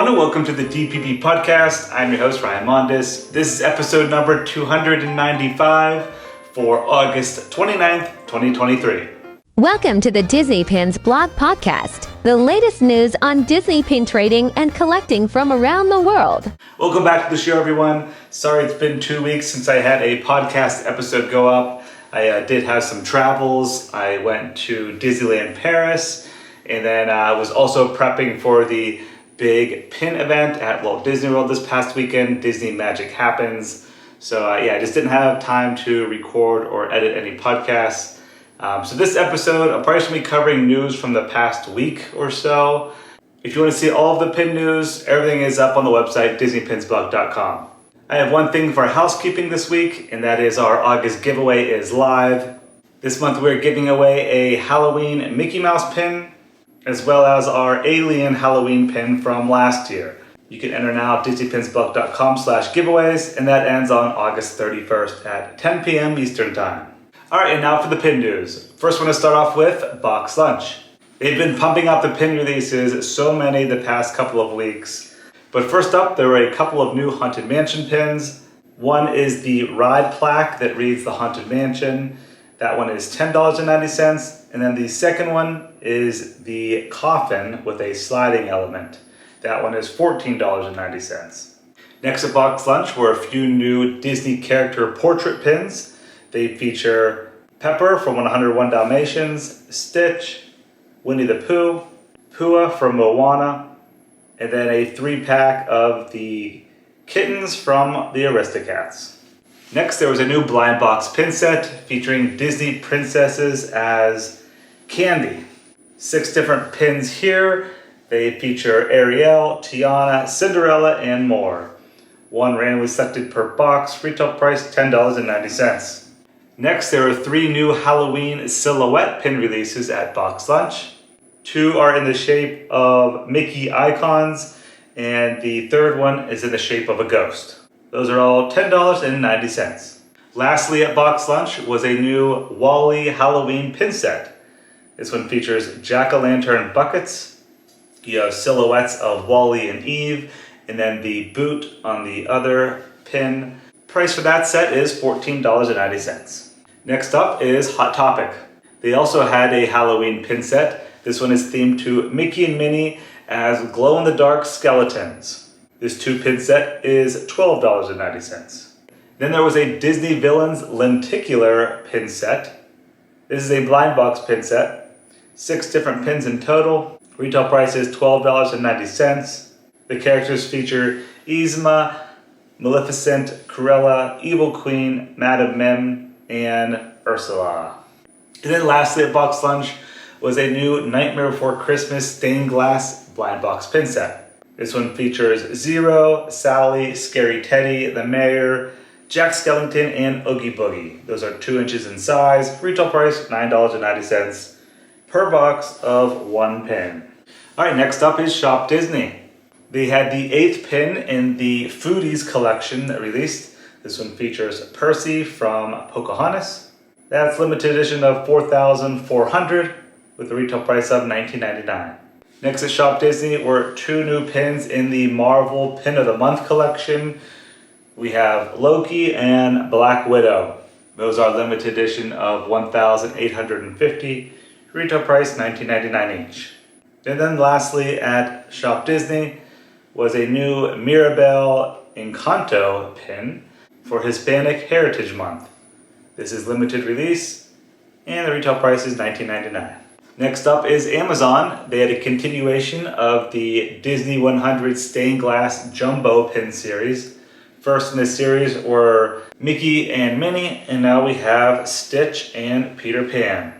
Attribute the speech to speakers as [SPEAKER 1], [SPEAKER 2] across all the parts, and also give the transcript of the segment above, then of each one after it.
[SPEAKER 1] everyone, and welcome to the DPB podcast. I'm your host, Ryan Mondes. This is episode number 295 for August 29th, 2023.
[SPEAKER 2] Welcome to the Disney Pins blog podcast, the latest news on Disney pin trading and collecting from around the world.
[SPEAKER 1] Welcome back to the show, everyone. Sorry it's been 2 weeks since I had a podcast episode go up. I did have some travels. I went to Disneyland Paris, and then I was also prepping for the big pin event at Walt Disney World this past weekend, Disney Magic Happens. So I just didn't have time to record or edit any podcasts. So this episode, I'm probably going to be covering news from the past week or so. If you want to see all of the pin news, everything is up on the website, DisneyPinsBlog.com. I have one thing for housekeeping this week, and that is our August giveaway is live. This month we're giving away a Halloween Mickey Mouse pin, as well as our Alien Halloween pin from last year. You can enter now at DisneyPinsBlog.com/giveaways, and that ends on August 31st at 10 p.m. Eastern Time. All right, and now for the pin news. First, I want to start off with BoxLunch. They've been pumping out the pin releases, so many the past couple of weeks. But first up, there are a couple of new Haunted Mansion pins. One is the ride plaque that reads the Haunted Mansion. That one is $10.90. And then the second one is the coffin with a sliding element. That one is $14.90. Next at BoxLunch were a few new Disney character portrait pins. They feature Pepper from 101 Dalmatians, Stitch, Winnie the Pooh, Pua from Moana, and then a 3-pack of the kittens from the Aristocats. Next, there was a new blind box pin set featuring Disney princesses as candy. 6 different pins here. They feature Ariel, Tiana, Cinderella, and more. One randomly selected per box, retail price $10.90. Next, there are 3 new Halloween silhouette pin releases at BoxLunch. 2 are in the shape of Mickey icons, and the third one is in the shape of a ghost. Those are all $10.90. Lastly at BoxLunch was a new Wall-E Halloween pin set. This one features jack-o'-lantern buckets. You have silhouettes of Wall-E and Eve, and then the boot on the other pin. Price for that set is $14.90. Next up is Hot Topic. They also had a Halloween pin set. This one is themed to Mickey and Minnie as glow-in-the-dark skeletons. This 2-pin set is $12.90. Then there was a Disney Villains lenticular pin set. This is a blind box pin set. 6 different pins in total. Retail price is $12.90. The characters feature Yzma, Maleficent, Cruella, Evil Queen, Madame Mim, and Ursula. And then lastly at BoxLunch was a new Nightmare Before Christmas stained glass blind box pin set. This one features Zero, Sally, Scary Teddy, the Mayor, Jack Skellington, and Oogie Boogie. Those are 2 inches in size. Retail price $9.90 per box of 1 pin. All right, next up is Shop Disney. They had the 8th pin in the Foodies collection that released. This one features Percy from Pocahontas. That's limited edition of 4,400 with a retail price of $19.99. Next at Shop Disney were 2 new pins in the Marvel Pin of the Month collection. We have Loki and Black Widow. Those are limited edition of 1,850, retail price $19.99 each. And then lastly at Shop Disney was a new Mirabel Encanto pin for Hispanic Heritage Month. This is limited release, and the retail price is $19.99. Next up is Amazon. They had a continuation of the Disney 100 stained glass jumbo pin series. First in this series were Mickey and Minnie, and now we have Stitch and Peter Pan.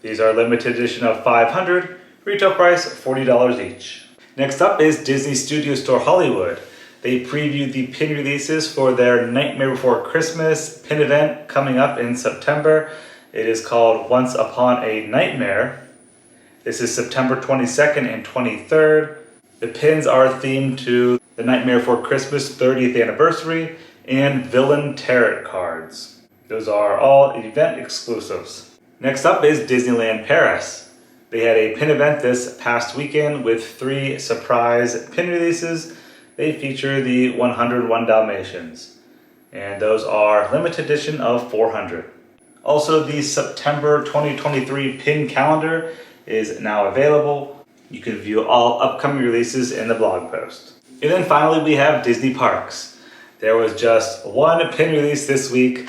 [SPEAKER 1] These are limited edition of 500, retail price $40 each. Next up is Disney Studio Store Hollywood. They previewed the pin releases for their Nightmare Before Christmas pin event coming up in September. It is called Once Upon a Nightmare. This is September 22nd and 23rd. The pins are themed to the Nightmare Before Christmas 30th anniversary and villain tarot cards. Those are all event exclusives. Next up is Disneyland Paris. They had a pin event this past weekend with 3 surprise pin releases. They feature the 101 Dalmatians, and those are limited edition of 400. Also, the September 2023 pin calendar is now available. You can view all upcoming releases in the blog post. And then finally, we have Disney Parks. There was just one pin release this week,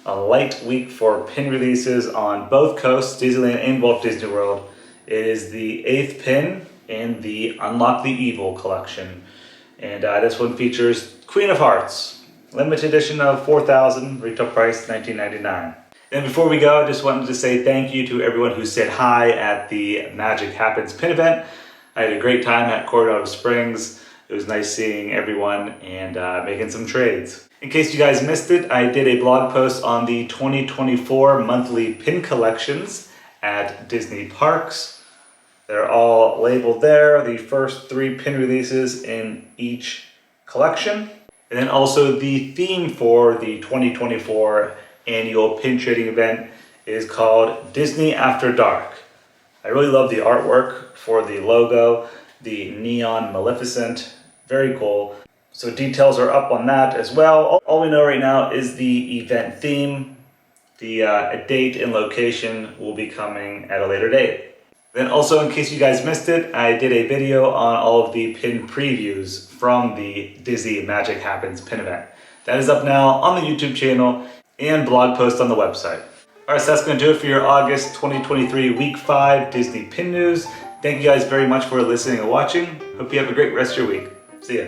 [SPEAKER 1] a light week for pin releases on both coasts, Disneyland and Walt Disney World. It is the 8th pin in the Unlock the Evil collection. And this one features Queen of Hearts, limited edition of 4,000, retail price $19.99. And before we go, I just wanted to say thank you to everyone who said hi at the Magic Happens pin event. I had a great time at Coronado Springs. It was nice seeing everyone and making some trades. In case you guys missed it, I did a blog post on the 2024 monthly pin collections at Disney Parks. They're all labeled there, the first 3 pin releases in each collection. And then also the theme for the 2024 annual pin trading event is called Disney After Dark. I really love the artwork for the logo, the neon Maleficent, very cool. So details are up on that as well. All we know right now is the event theme. The date and location will be coming at a later date. Then also, in case you guys missed it, I did a video on all of the pin previews from the Disney Magic Happens pin event. That is up now on the YouTube channel and blog post on the website. Alright, so that's going to do it for your August 2023 Week 5 Disney Pin News. Thank you guys very much for listening and watching. Hope you have a great rest of your week. See ya.